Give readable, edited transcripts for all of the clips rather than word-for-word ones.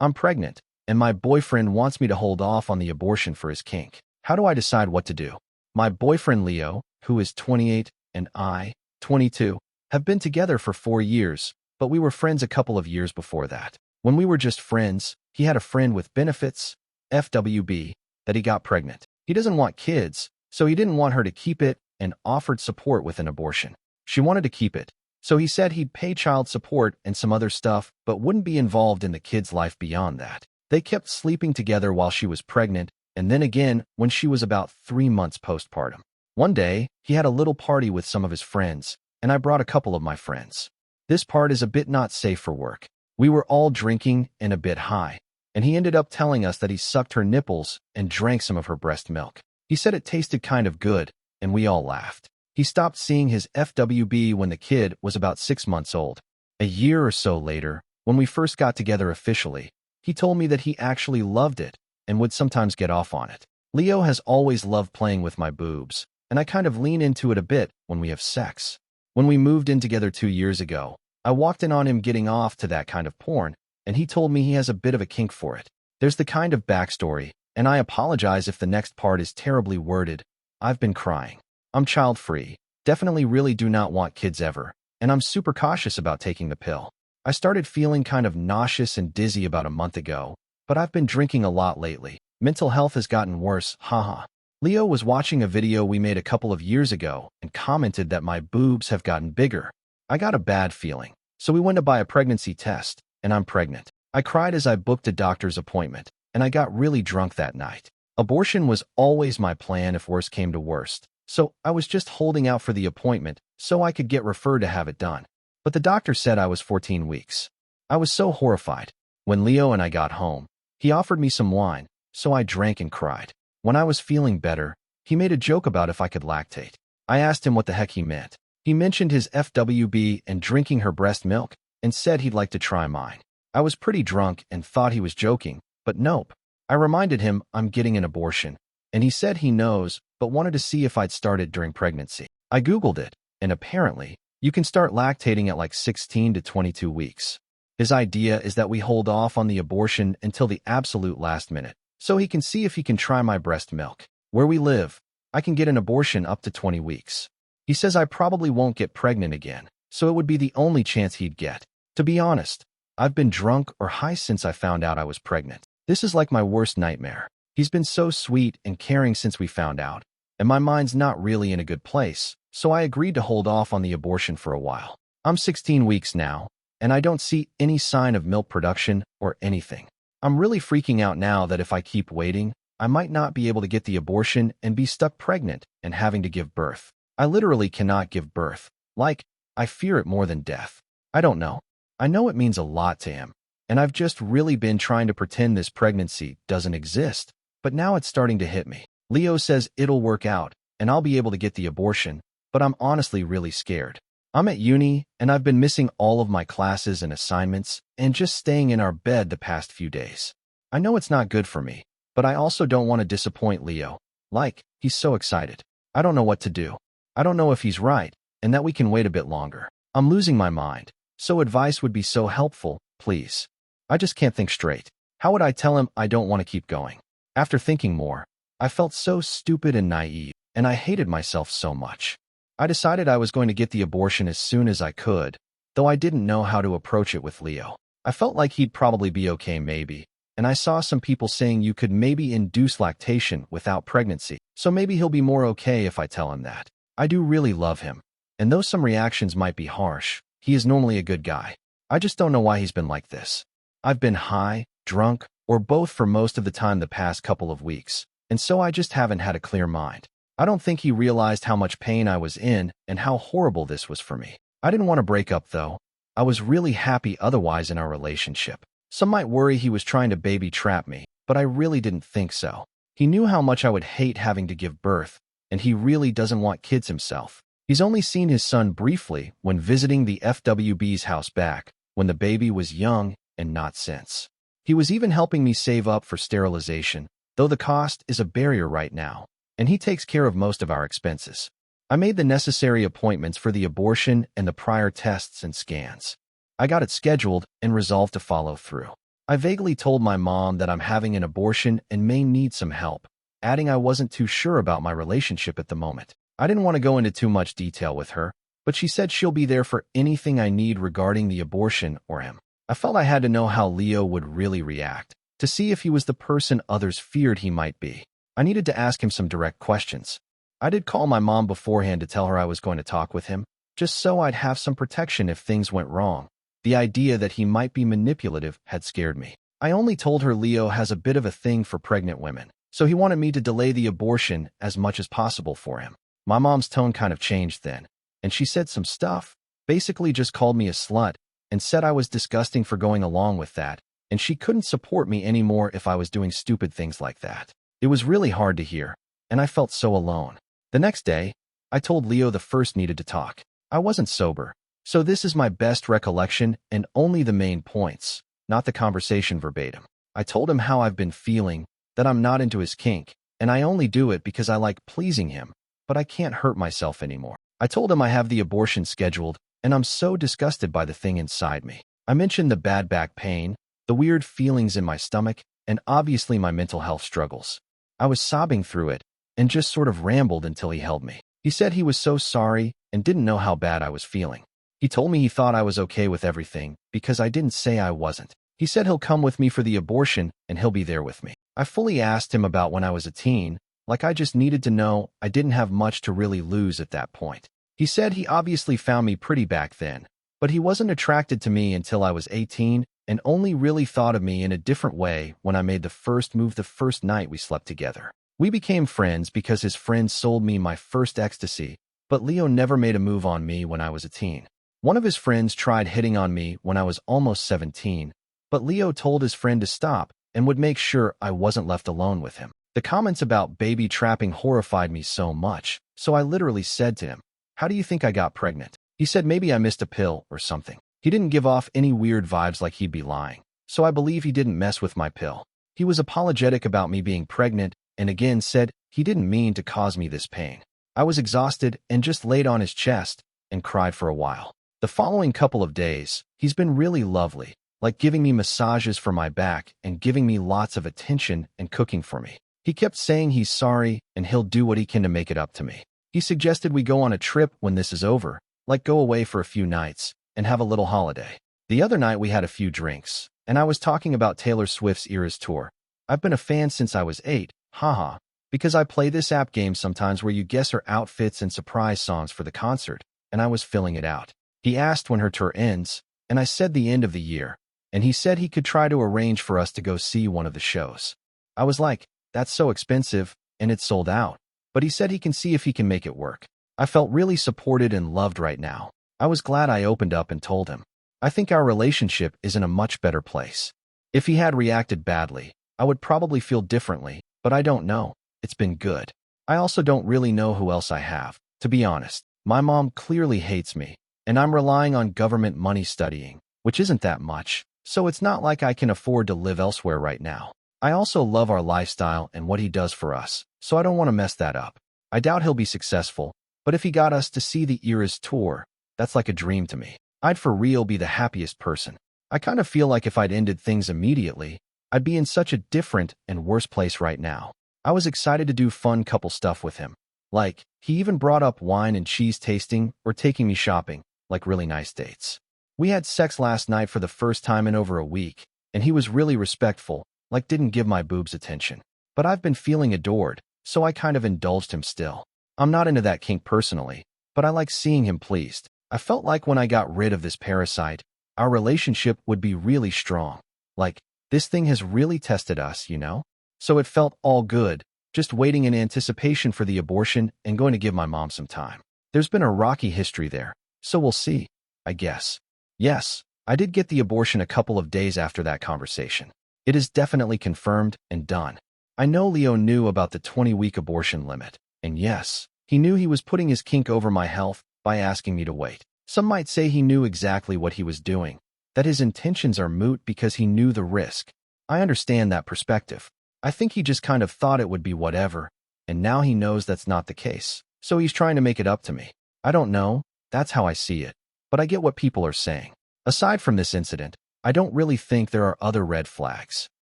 I'm pregnant, and my boyfriend wants me to hold off on the abortion for his kink. How do I decide what to do? My boyfriend Leo, who is 28, and I, 22, have been together for 4 years, but we were friends a couple of years before that. When we were just friends, he had a friend with benefits, FWB, that he got pregnant. He doesn't want kids, so he didn't want her to keep it and offered support with an abortion. She wanted to keep it, so he said he'd pay child support and some other stuff, but wouldn't be involved in the kid's life beyond that. They kept sleeping together while she was pregnant, and then again when she was about 3 months postpartum. One day, he had a little party with some of his friends, and I brought a couple of my friends. This part is a bit not safe for work. We were all drinking and a bit high, and he ended up telling us that he sucked her nipples and drank some of her breast milk. He said it tasted kind of good, and we all laughed. He stopped seeing his FWB when the kid was about 6 months old. A year or so later, when we first got together officially, he told me that he actually loved it and would sometimes get off on it. Leo has always loved playing with my boobs, and I kind of lean into it a bit when we have sex. When we moved in together 2 years ago, I walked in on him getting off to that kind of porn, and he told me he has a bit of a kink for it. There's the kind of backstory, and I apologize if the next part is terribly worded. I've been crying. I'm child-free, definitely really do not want kids ever, and I'm super cautious about taking the pill. I started feeling kind of nauseous and dizzy about a month ago, but I've been drinking a lot lately. Mental health has gotten worse, haha. Leo was watching a video we made a couple of years ago and commented that my boobs have gotten bigger. I got a bad feeling, so we went to buy a pregnancy test, and I'm pregnant. I cried as I booked a doctor's appointment, and I got really drunk that night. Abortion was always my plan if worse came to worst, so I was just holding out for the appointment so I could get referred to have it done. But the doctor said I was 14 weeks. I was so horrified. When Leo and I got home, he offered me some wine, so I drank and cried. When I was feeling better, he made a joke about if I could lactate. I asked him what the heck he meant. He mentioned his FWB and drinking her breast milk and said he'd like to try mine. I was pretty drunk and thought he was joking, but nope. I reminded him I'm getting an abortion, and he said he knows, but wanted to see if I'd started during pregnancy. I Googled it, and apparently, you can start lactating at like 16 to 22 weeks. His idea is that we hold off on the abortion until the absolute last minute, so he can see if he can try my breast milk. Where we live, I can get an abortion up to 20 weeks. He says I probably won't get pregnant again, so it would be the only chance he'd get. To be honest, I've been drunk or high since I found out I was pregnant. This is like my worst nightmare. He's been so sweet and caring since we found out, and my mind's not really in a good place, so I agreed to hold off on the abortion for a while. I'm 16 weeks now, and I don't see any sign of milk production or anything. I'm really freaking out now that if I keep waiting, I might not be able to get the abortion and be stuck pregnant and having to give birth. I literally cannot give birth. Like, I fear it more than death. I don't know. I know it means a lot to him, and I've just really been trying to pretend this pregnancy doesn't exist, but now it's starting to hit me. Leo says it'll work out, and I'll be able to get the abortion, but I'm honestly really scared. I'm at uni, and I've been missing all of my classes and assignments, and just staying in our bed the past few days. I know it's not good for me, but I also don't want to disappoint Leo. Like, he's so excited. I don't know what to do. I don't know if he's right, and that we can wait a bit longer. I'm losing my mind, so advice would be so helpful, please. I just can't think straight. How would I tell him I don't want to keep going? After thinking more, I felt so stupid and naive, and I hated myself so much. I decided I was going to get the abortion as soon as I could, though I didn't know how to approach it with Leo. I felt like he'd probably be okay maybe, and I saw some people saying you could maybe induce lactation without pregnancy, so maybe he'll be more okay if I tell him that. I do really love him, and though some reactions might be harsh, he is normally a good guy. I just don't know why he's been like this. I've been high, drunk, or both for most of the time the past couple of weeks, and so I just haven't had a clear mind. I don't think he realized how much pain I was in and how horrible this was for me. I didn't want to break up though. I was really happy otherwise in our relationship. Some might worry he was trying to baby trap me, but I really didn't think so. He knew how much I would hate having to give birth, and he really doesn't want kids himself. He's only seen his son briefly when visiting the FWB's house back when the baby was young and not since. He was even helping me save up for sterilization, though the cost is a barrier right now, and he takes care of most of our expenses. I made the necessary appointments for the abortion and the prior tests and scans. I got it scheduled and resolved to follow through. I vaguely told my mom that I'm having an abortion and may need some help, adding I wasn't too sure about my relationship at the moment. I didn't want to go into too much detail with her, but she said she'll be there for anything I need regarding the abortion or him. I felt I had to know how Leo would really react, to see if he was the person others feared he might be. I needed to ask him some direct questions. I did call my mom beforehand to tell her I was going to talk with him, just so I'd have some protection if things went wrong. The idea that he might be manipulative had scared me. I only told her Leo has a bit of a thing for pregnant women, so he wanted me to delay the abortion as much as possible for him. My mom's tone kind of changed then, and she said some stuff, basically just called me a slut, and said I was disgusting for going along with that, and she couldn't support me anymore if I was doing stupid things like that. It was really hard to hear, and I felt so alone. The next day, I told Leo the first needed to talk. I wasn't sober, so this is my best recollection and only the main points, not the conversation verbatim. I told him how I've been feeling, that I'm not into his kink, and I only do it because I like pleasing him, but I can't hurt myself anymore. I told him I have the abortion scheduled, and I'm so disgusted by the thing inside me. I mentioned the bad back pain, the weird feelings in my stomach, and obviously my mental health struggles. I was sobbing through it, and just sort of rambled until he held me. He said he was so sorry and didn't know how bad I was feeling. He told me he thought I was okay with everything because I didn't say I wasn't. He said he'll come with me for the abortion and he'll be there with me. I fully asked him about when I was a teen, like I just needed to know I didn't have much to really lose at that point. He said he obviously found me pretty back then, but he wasn't attracted to me until I was 18 and only really thought of me in a different way when I made the first move the first night we slept together. We became friends because his friends sold me my first ecstasy, but Leo never made a move on me when I was a teen. One of his friends tried hitting on me when I was almost 17, but Leo told his friend to stop and would make sure I wasn't left alone with him. The comments about baby trapping horrified me so much, so I literally said to him, "How do you think I got pregnant?" He said maybe I missed a pill or something. He didn't give off any weird vibes like he'd be lying, so I believe he didn't mess with my pill. He was apologetic about me being pregnant and again said he didn't mean to cause me this pain. I was exhausted and just laid on his chest and cried for a while. The following couple of days, he's been really lovely, like giving me massages for my back and giving me lots of attention and cooking for me. He kept saying he's sorry and he'll do what he can to make it up to me. He suggested we go on a trip when this is over, like go away for a few nights and have a little holiday. The other night we had a few drinks, and I was talking about Taylor Swift's Eras tour. I've been a fan since I was 8, haha, because I play this app game sometimes where you guess her outfits and surprise songs for the concert, and I was filling it out. He asked when her tour ends, and I said the end of the year, and he said he could try to arrange for us to go see one of the shows. I was like, that's so expensive, and it's sold out, but he said he can see if he can make it work. I felt really supported and loved right now. I was glad I opened up and told him. I think our relationship is in a much better place. If he had reacted badly, I would probably feel differently, but I don't know. It's been good. I also don't really know who else I have, to be honest. My mom clearly hates me, and I'm relying on government money studying, which isn't that much, so it's not like I can afford to live elsewhere right now. I also love our lifestyle and what he does for us, so I don't want to mess that up. I doubt he'll be successful, but if he got us to see the Eras tour, that's like a dream to me. I'd for real be the happiest person. I kind of feel like if I'd ended things immediately, I'd be in such a different and worse place right now. I was excited to do fun couple stuff with him. Like, he even brought up wine and cheese tasting or taking me shopping, like really nice dates. We had sex last night for the first time in over a week, and he was really respectful, like didn't give my boobs attention. But I've been feeling adored, so I kind of indulged him still. I'm not into that kink personally, but I like seeing him pleased. I felt like when I got rid of this parasite, our relationship would be really strong. Like, this thing has really tested us, you know? So it felt all good, just waiting in anticipation for the abortion and going to give my mom some time. There's been a rocky history there, so we'll see, I guess. Yes, I did get the abortion a couple of days after that conversation. It is definitely confirmed and done. I know Leo knew about the 20-week abortion limit, and yes, he knew he was putting his kink over my health by asking me to wait. Some might say he knew exactly what he was doing, that his intentions are moot because he knew the risk. I understand that perspective. I think he just kind of thought it would be whatever, and now he knows that's not the case, so he's trying to make it up to me. I don't know, that's how I see it, but I get what people are saying. Aside from this incident, I don't really think there are other red flags.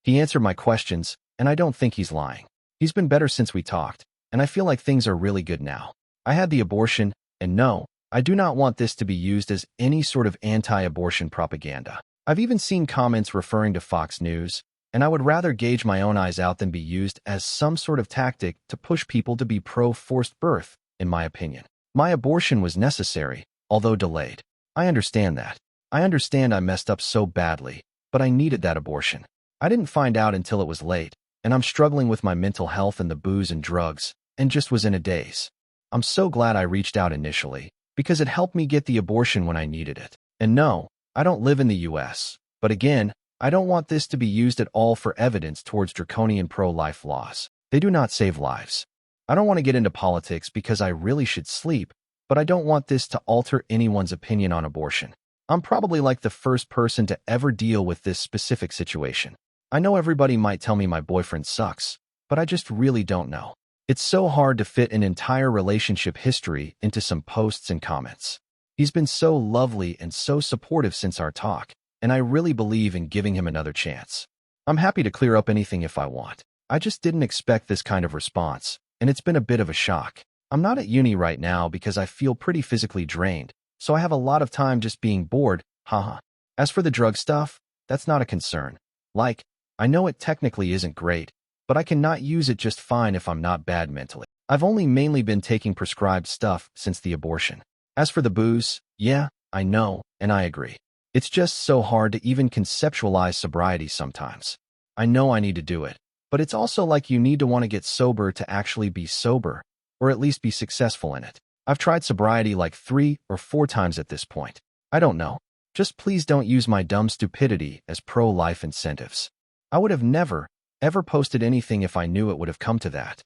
He answered my questions, and I don't think he's lying. He's been better since we talked, and I feel like things are really good now. I had the abortion, and no, I do not want this to be used as any sort of anti-abortion propaganda. I've even seen comments referring to Fox News, and I would rather gauge my own eyes out than be used as some sort of tactic to push people to be pro-forced birth, in my opinion. My abortion was necessary, although delayed. I understand that. I understand I messed up so badly, but I needed that abortion. I didn't find out until it was late, and I'm struggling with my mental health and the booze and drugs, and just was in a daze. I'm so glad I reached out initially, because it helped me get the abortion when I needed it. And no, I don't live in the US, but again, I don't want this to be used at all for evidence towards draconian pro-life laws. They do not save lives. I don't want to get into politics because I really should sleep, but I don't want this to alter anyone's opinion on abortion. I'm probably like the first person to ever deal with this specific situation. I know everybody might tell me my boyfriend sucks, but I just really don't know. It's so hard to fit an entire relationship history into some posts and comments. He's been so lovely and so supportive since our talk, and I really believe in giving him another chance. I'm happy to clear up anything if I want. I just didn't expect this kind of response, and it's been a bit of a shock. I'm not at uni right now because I feel pretty physically drained, so I have a lot of time just being bored, haha. As for the drug stuff, that's not a concern. Like, I know it technically isn't great, but I cannot use it just fine if I'm not bad mentally. I've only mainly been taking prescribed stuff since the abortion. As for the booze, yeah, I know, and I agree. It's just so hard to even conceptualize sobriety sometimes. I know I need to do it, but it's also like you need to want to get sober to actually be sober, or at least be successful in it. I've tried sobriety like 3 or 4 times at this point. I don't know. Just please don't use my dumb stupidity as pro-life incentives. I would have never, ever posted anything if I knew it would have come to that.